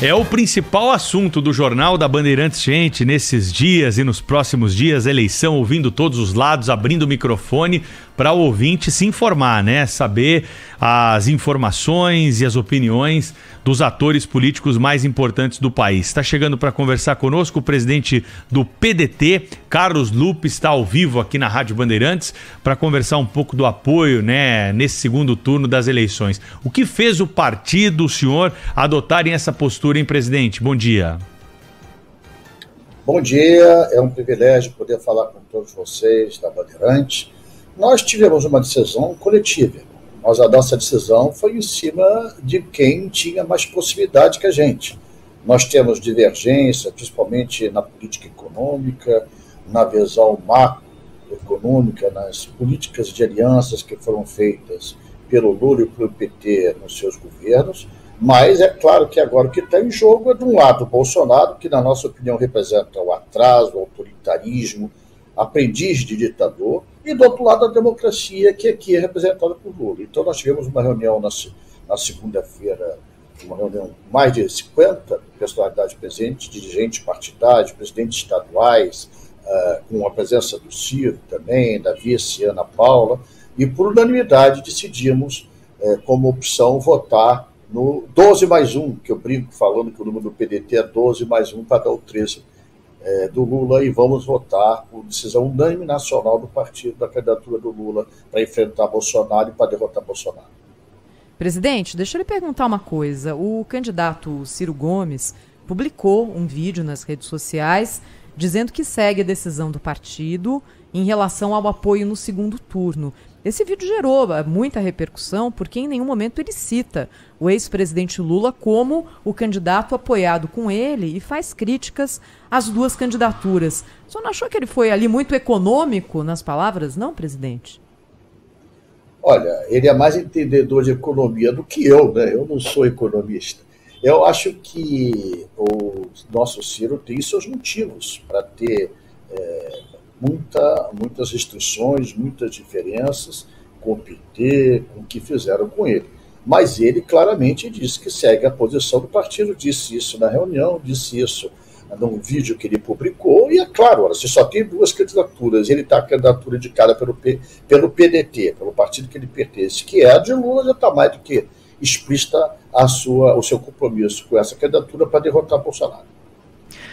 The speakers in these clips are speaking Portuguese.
É o principal assunto do Jornal da Bandeirantes, gente, nesses dias e nos próximos dias, eleição, ouvindo todos os lados, abrindo o microfone para o ouvinte se informar, né? Saber as informações e as opiniões dos atores políticos mais importantes do país. Está chegando para conversar conosco o presidente do PDT, Carlos Lupe, está ao vivo aqui na Rádio Bandeirantes para conversar um pouco do apoio, né, nesse segundo turno das eleições. O que fez o partido, o senhor, adotarem essa postura, hein, presidente? Bom dia. Bom dia, é um privilégio poder falar com todos vocês da Bandeirantes. Nós tivemos uma decisão coletiva. A nossa decisão foi em cima de quem tinha mais possibilidade que a gente. Nós temos divergência, principalmente na política econômica, na visão macroeconômica, nas políticas de alianças que foram feitas pelo Lula e pelo PT nos seus governos, mas é claro que agora o que está em jogo é, de um lado, o Bolsonaro, que na nossa opinião representa o atraso, o autoritarismo, aprendiz de ditador, e do outro lado a democracia, que aqui é representada por Lula. Então nós tivemos uma reunião na segunda-feira, uma reunião com mais de 50 personalidades presentes, dirigentes partidários, presidentes estaduais, com a presença do Ciro também, da vice Ana Paula, e por unanimidade decidimos, como opção, votar no 12+1, que eu brinco falando que o número do PDT é 12+1 para dar o 13 do Lula, e vamos votar por decisão unânime nacional do partido da candidatura do Lula para enfrentar Bolsonaro e para derrotar Bolsonaro. Presidente, deixa eu lhe perguntar uma coisa. O candidato Ciro Gomes publicou um vídeo nas redes sociais dizendo que segue a decisão do partido em relação ao apoio no segundo turno. Esse vídeo gerou muita repercussão porque em nenhum momento ele cita o ex-presidente Lula como o candidato apoiado com ele e faz críticas às duas candidaturas. O senhor não achou que ele foi ali muito econômico nas palavras, não, presidente? Olha, ele é mais entendedor de economia do que eu, né? Eu não sou economista. Eu acho que o nosso Ciro tem seus motivos para ter muitas restrições, muitas diferenças com o PT, com o que fizeram com ele. Mas ele claramente disse que segue a posição do partido, disse isso na reunião, disse isso num vídeo que ele publicou, e é claro, se só tem duas candidaturas, ele está a candidatura indicada pelo PDT, pelo partido que ele pertence, que é a de Lula, já está mais do que explícita o seu compromisso com essa candidatura para derrotar Bolsonaro.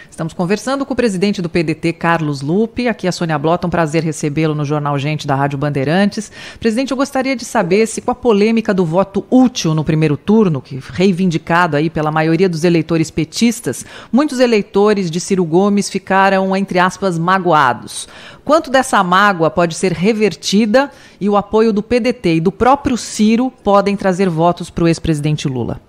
Estamos conversando com o presidente do PDT, Carlos Lupe. Aqui é a Sônia Blota, um prazer recebê-lo no Jornal Gente da Rádio Bandeirantes. Presidente, eu gostaria de saber se com a polêmica do voto útil no primeiro turno, que reivindicado aí pela maioria dos eleitores petistas, muitos eleitores de Ciro Gomes ficaram, entre aspas, magoados. Quanto dessa mágoa pode ser revertida e o apoio do PDT e do próprio Ciro podem trazer votos para o ex-presidente Lula?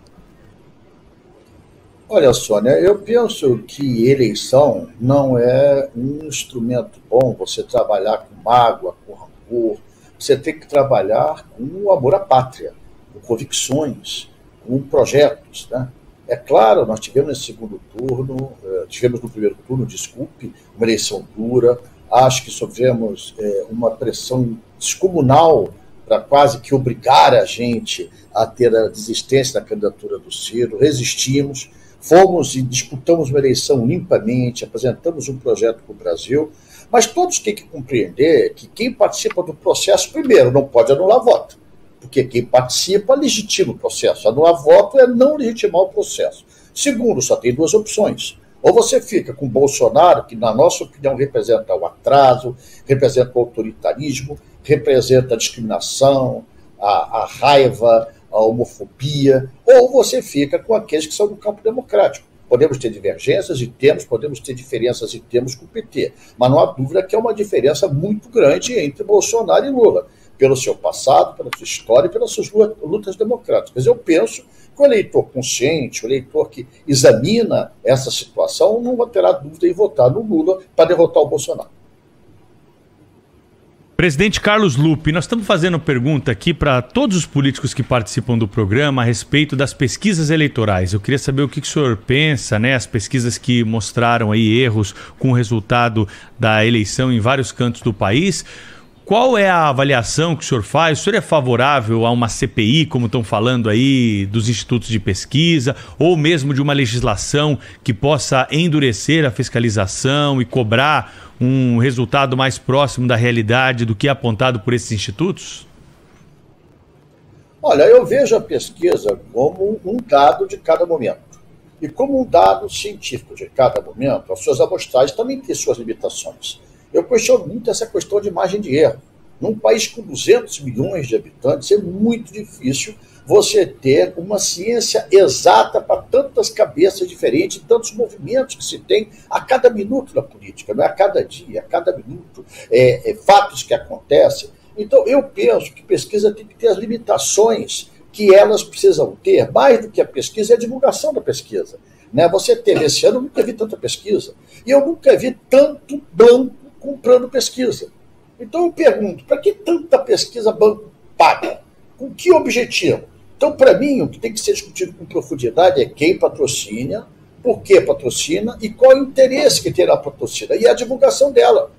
Olha, Sônia, eu penso que eleição não é um instrumento bom você trabalhar com mágoa, com rancor. Você tem que trabalhar com o amor à pátria, com convicções, com projetos, né? É claro, nós tivemos nesse segundo turno, tivemos no primeiro turno, uma eleição dura. Acho que sofremos uma pressão descomunal para quase que obrigar a gente a ter a desistência da candidatura do Ciro. Resistimos. Fomos e disputamos uma eleição limpamente, apresentamos um projeto para o Brasil, mas todos têm que compreender que quem participa do processo, primeiro, não pode anular voto, porque quem participa legitima o processo. Anular voto é não legitimar o processo. Segundo, só tem duas opções. Ou você fica com Bolsonaro, que na nossa opinião representa o atraso, representa o autoritarismo, representa a discriminação, a raiva, a homofobia, ou você fica com aqueles que são do campo democrático. Podemos ter divergências e temos, podemos ter diferenças e temos com o PT, mas não há dúvida que é uma diferença muito grande entre Bolsonaro e Lula, pelo seu passado, pela sua história e pelas suas lutas democráticas. Eu penso que o eleitor consciente, o eleitor que examina essa situação, não terá dúvida em votar no Lula para derrotar o Bolsonaro. Presidente Carlos Lupe, nós estamos fazendo pergunta aqui para todos os políticos que participam do programa a respeito das pesquisas eleitorais. Eu queria saber o que o senhor pensa, né? As pesquisas que mostraram aí erros com o resultado da eleição em vários cantos do país. Qual é a avaliação que o senhor faz? O senhor é favorável a uma CPI, como estão falando aí, dos institutos de pesquisa, ou mesmo de uma legislação que possa endurecer a fiscalização e cobrar um resultado mais próximo da realidade do que é apontado por esses institutos? Olha, eu vejo a pesquisa como um dado de cada momento. E como um dado científico de cada momento, as suas amostragens também têm suas limitações. Eu questiono muito essa questão de margem de erro. Num país com 200 milhões de habitantes, é muito difícil você ter uma ciência exata para tantas cabeças diferentes, tantos movimentos que se tem a cada minuto na política, não é a cada dia, a cada minuto, fatos que acontecem. Então, eu penso que pesquisa tem que ter as limitações que elas precisam ter. Mais do que a pesquisa é a divulgação da pesquisa. Né? Você teve esse ano, eu nunca vi tanta pesquisa. E eu nunca vi tanto banco comprando pesquisa. Então eu pergunto, para que tanta pesquisa banco paga? Com que objetivo? Então, para mim, o que tem que ser discutido com profundidade é quem patrocina, por que patrocina e qual o interesse que terá a patrocina e a divulgação dela.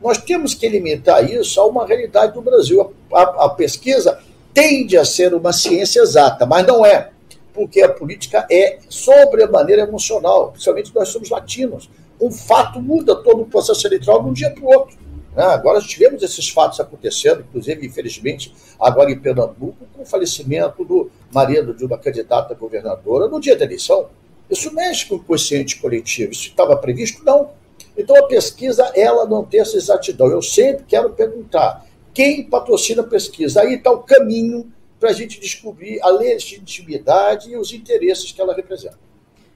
Nós temos que limitar isso a uma realidade do Brasil. A pesquisa tende a ser uma ciência exata, mas não é, porque a política é sobremaneira emocional, principalmente nós somos latinos. Um fato muda todo o processo eleitoral de um dia para o outro. Agora tivemos esses fatos acontecendo, inclusive, infelizmente, agora em Pernambuco, com o falecimento do marido de uma candidata a governadora no dia da eleição. Isso mexe com o consciente coletivo. Isso estava previsto? Não. Então, a pesquisa, ela não tem essa exatidão. Eu sempre quero perguntar quem patrocina a pesquisa. Aí está o caminho para a gente descobrir a legitimidade e os interesses que ela representa.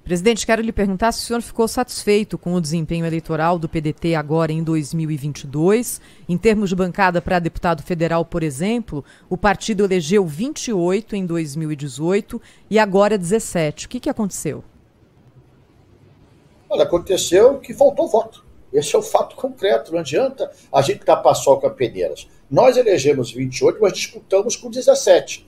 Presidente, quero lhe perguntar se o senhor ficou satisfeito com o desempenho eleitoral do PDT agora em 2022. Em termos de bancada para deputado federal, por exemplo, o partido elegeu 28 em 2018 e agora 17. O que aconteceu? Olha, aconteceu que faltou voto. Esse é o fato concreto. Não adianta a gente tapar sol com a peneiras. Nós elegemos 28, mas disputamos com 17.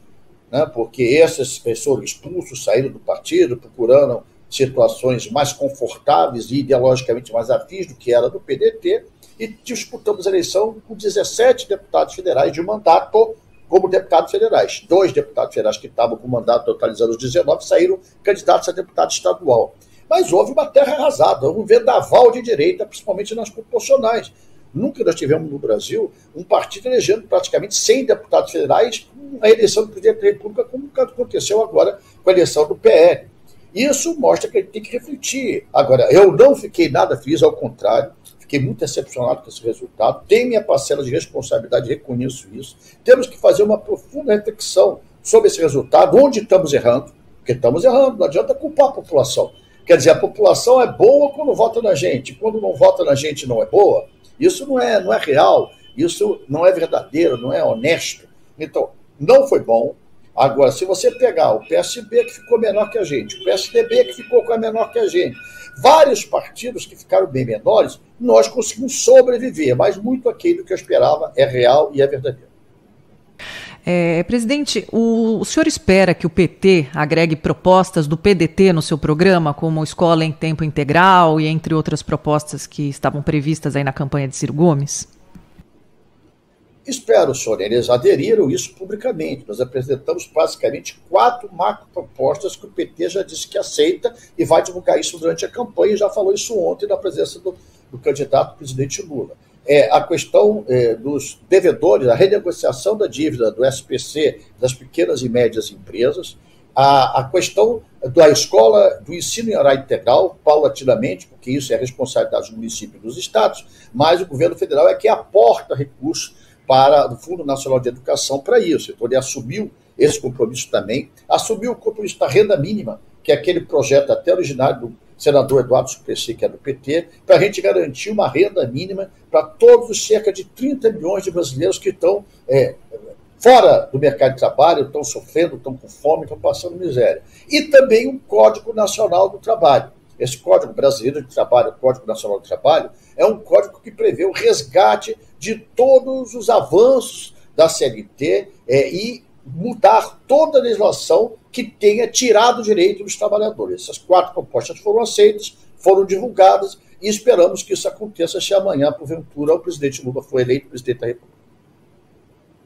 Né? Porque esses foram expulsos, saíram do partido, procurando situações mais confortáveis e ideologicamente mais afins do que era do PDT, e disputamos a eleição com 17 deputados federais de mandato como deputados federais. 2 deputados federais que estavam com mandato totalizando os 19 saíram candidatos a deputado estadual. Mas houve uma terra arrasada, um vendaval de direita, principalmente nas proporcionais. Nunca nós tivemos no Brasil um partido elegendo praticamente 100 deputados federais com a eleição do presidente da República, como aconteceu agora com a eleição do PL. Isso mostra que a gente tem que refletir. Agora, eu não fiquei nada feliz, ao contrário, fiquei muito decepcionado com esse resultado, tenho minha parcela de responsabilidade, reconheço isso. Temos que fazer uma profunda reflexão sobre esse resultado, onde estamos errando, porque estamos errando, não adianta culpar a população. Quer dizer, a população é boa quando vota na gente, quando não vota na gente não é boa. Isso não é real, isso não é verdadeiro, não é honesto. Então, não foi bom. Agora, se você pegar o PSB, que ficou menor que a gente, o PSDB, que ficou com a menor que a gente, vários partidos que ficaram bem menores, nós conseguimos sobreviver, mas muito aquém do que eu esperava é real e é verdadeiro. Presidente, o senhor espera que o PT agregue propostas do PDT no seu programa, como escola em tempo integral e entre outras propostas que estavam previstas aí na campanha de Ciro Gomes? Espero, senhor. Eles aderiram isso publicamente. Nós apresentamos basicamente 4 macropropostas que o PT já disse que aceita e vai divulgar isso durante a campanha, e já falou isso ontem na presença do candidato presidente Lula. A questão dos devedores, a renegociação da dívida do SPC das pequenas e médias empresas, a questão da escola, do ensino em horário integral, paulatinamente, porque isso é responsabilidade dos municípios e dos estados, mas o governo federal é que aporta recursos para o Fundo Nacional de Educação para isso. Então ele assumiu esse compromisso também, assumiu o compromisso da renda mínima, que é aquele projeto até originário do senador Eduardo Suplicy, que é do PT, para a gente garantir uma renda mínima para todos os cerca de 30 milhões de brasileiros que estão fora do mercado de trabalho, estão sofrendo, estão com fome, estão passando miséria. E também um Código Nacional do Trabalho. Esse Código Brasileiro de Trabalho, o Código Nacional do Trabalho, é um código que prevê o resgate de todos os avanços da CLT e mudar toda a legislação que tenha tirado o direito dos trabalhadores. Essas 4 propostas foram aceitas, foram divulgadas e esperamos que isso aconteça se amanhã, porventura, o presidente Lula for eleito presidente da República.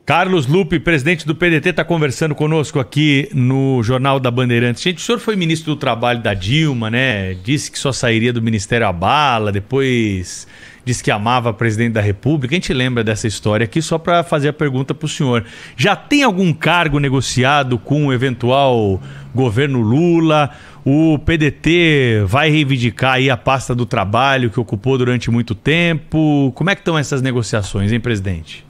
Carlos Lupe, presidente do PDT, está conversando conosco aqui no Jornal da Bandeirantes. Gente, o senhor foi ministro do Trabalho da Dilma, né? Disse que só sairia do Ministério à bala, depois disse que amava a presidente da República. A gente lembra dessa história aqui só para fazer a pergunta para o senhor. Já tem algum cargo negociado com o eventual governo Lula? O PDT vai reivindicar aí a pasta do trabalho que ocupou durante muito tempo? Como é que estão essas negociações, hein, presidente?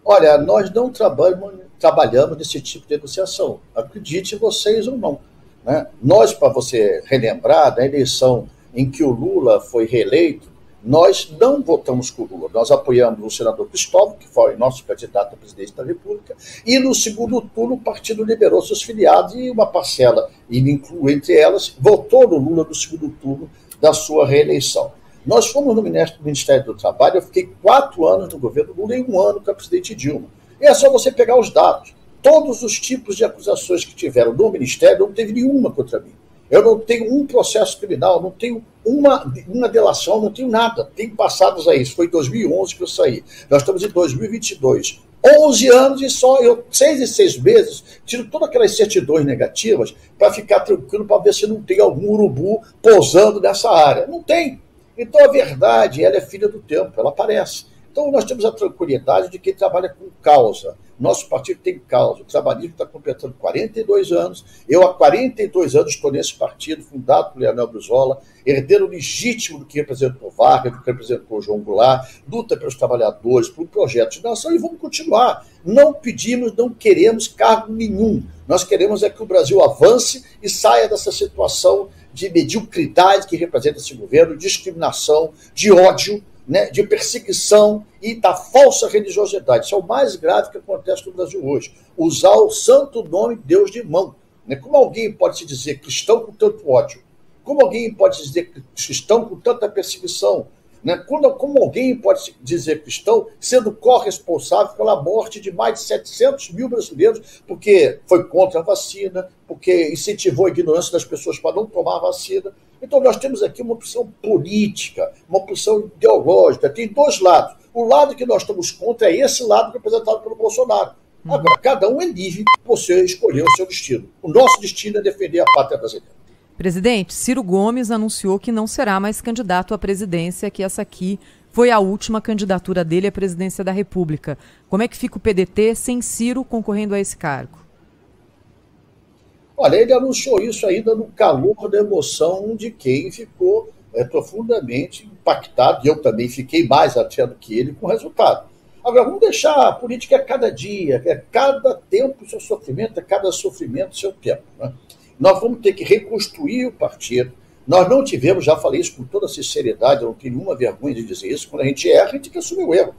Olha, nós não trabalhamos nesse tipo de negociação. Acredite vocês ou não. Né? Nós, para você relembrar, na eleição em que o Lula foi reeleito, nós não votamos com o Lula. Nós apoiamos o senador Cristóvão, que foi nosso candidato à presidência da República, e no segundo turno o partido liberou seus filiados e uma parcela, e incluiu entre elas, votou no Lula no segundo turno da sua reeleição. Nós fomos no Ministério do Trabalho, eu fiquei 4 anos no governo Lula e 1 ano com a presidente Dilma. E é só você pegar os dados. Todos os tipos de acusações que tiveram no Ministério, não teve nenhuma contra mim. Eu não tenho um processo criminal, não tenho uma delação, não tenho nada. Tem passados a isso. Foi em 2011 que eu saí. Nós estamos em 2022. 11 anos e só eu, 6 em 6 meses, tiro todas aquelas certidões negativas para ficar tranquilo, para ver se não tem algum urubu pousando nessa área. Não tem. Então, a verdade, ela é filha do tempo, ela aparece. Então, nós temos a tranquilidade de quem trabalha com causa. Nosso partido tem causa. O trabalhismo está completando 42 anos. Eu, há 42 anos, estou nesse partido, fundado por Leonel Brizola, herdeiro legítimo do que representou Vargas, do que representou João Goulart, luta pelos trabalhadores, por um projeto de nação, e vamos continuar. Não pedimos, não queremos cargo nenhum. Nós queremos é que o Brasil avance e saia dessa situação de mediocridade que representa esse governo, de discriminação, de ódio, né, de perseguição e da falsa religiosidade. Isso é o mais grave que acontece no Brasil hoje. Usar o santo nome de Deus de mão. Né? Como alguém pode se dizer cristão com tanto ódio? Como alguém pode se dizer cristão com tanta perseguição? Né? Como alguém pode se dizer cristão sendo corresponsável pela morte de mais de 700 mil brasileiros porque foi contra a vacina, porque incentivou a ignorância das pessoas para não tomar a vacina? Então nós temos aqui uma opção política, uma opção ideológica, tem 2 lados. O lado que nós estamos contra é esse lado representado pelo Bolsonaro. Agora, cada um é livre para você escolher o seu destino. O nosso destino é defender a pátria brasileira. Presidente, Ciro Gomes anunciou que não será mais candidato à presidência, que essa aqui foi a última candidatura dele à presidência da República. Como é que fica o PDT sem Ciro concorrendo a esse cargo? Olha, ele anunciou isso ainda no calor da emoção de quem ficou profundamente impactado, e eu também fiquei mais até do que ele com o resultado. Agora, vamos deixar a política a cada dia, é cada tempo seu sofrimento, é cada sofrimento seu tempo. Né? Nós vamos ter que reconstruir o partido. Nós não tivemos, já falei isso com toda sinceridade, eu não tenho nenhuma vergonha de dizer isso, quando a gente erra, a gente tem que assumir o erro.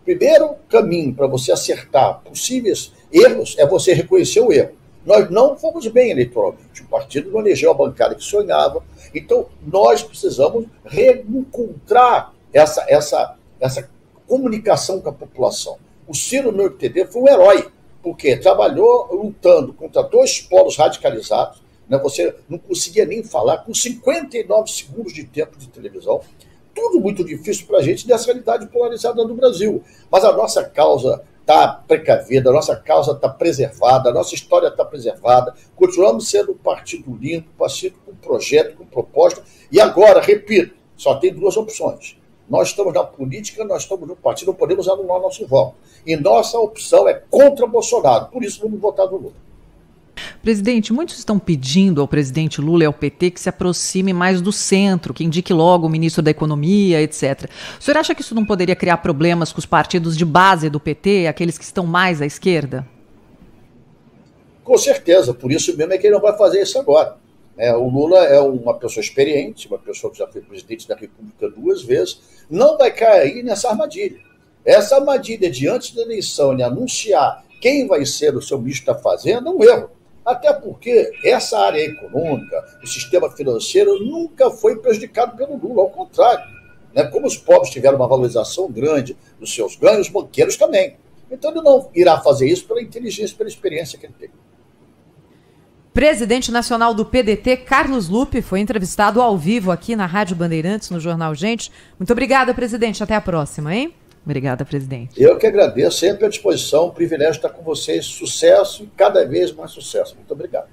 Primeiro caminho para você acertar possíveis erros é você reconhecer o erro. Nós não fomos bem eleitoralmente, o partido não elegeu a bancada que sonhava, então nós precisamos reencontrar essa comunicação com a população. O Ciro, no meu entender, foi um herói, porque trabalhou lutando contra 2 polos radicalizados, né? Você não conseguia nem falar, com 59 segundos de tempo de televisão, tudo muito difícil para a gente nessa realidade polarizada do Brasil. Mas a nossa causa está precavida, a nossa causa está preservada, a nossa história está preservada, continuamos sendo um partido limpo, partido com projeto, com proposta, e agora, repito, só tem 2 opções. Nós estamos na política, nós estamos no partido, não podemos anular nosso voto. E nossa opção é contra Bolsonaro, por isso vamos votar no Lula. Presidente, muitos estão pedindo ao presidente Lula e ao PT que se aproxime mais do centro, que indique logo o ministro da Economia, etc. O senhor acha que isso não poderia criar problemas com os partidos de base do PT, aqueles que estão mais à esquerda? Com certeza, por isso mesmo é que ele não vai fazer isso agora. O Lula é uma pessoa experiente, uma pessoa que já foi presidente da República 2 vezes, não vai cair nessa armadilha. Essa armadilha de antes da eleição, de anunciar quem vai ser o seu ministro da Fazenda, é um erro. Até porque essa área econômica, o sistema financeiro, nunca foi prejudicado pelo Lula, ao contrário. Né? Como os pobres tiveram uma valorização grande dos seus ganhos, os banqueiros também. Então ele não irá fazer isso pela inteligência, pela experiência que ele tem. Presidente nacional do PDT, Carlos Lupe, foi entrevistado ao vivo aqui na Rádio Bandeirantes, no Jornal Gente. Muito obrigada, presidente. Até a próxima, hein? Obrigada, presidente. Eu que agradeço, sempre à disposição, um privilégio estar com vocês, sucesso e cada vez mais sucesso. Muito obrigado.